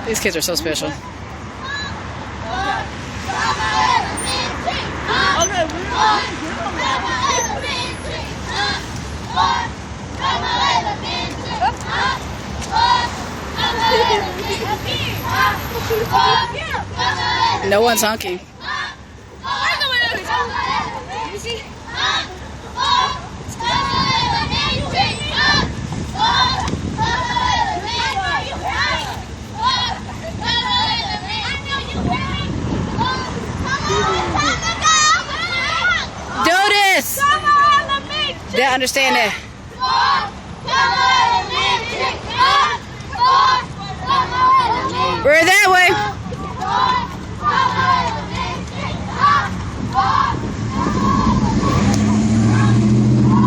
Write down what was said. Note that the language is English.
These kids are so special. No one's honking. Do this! They understand that. We're that way.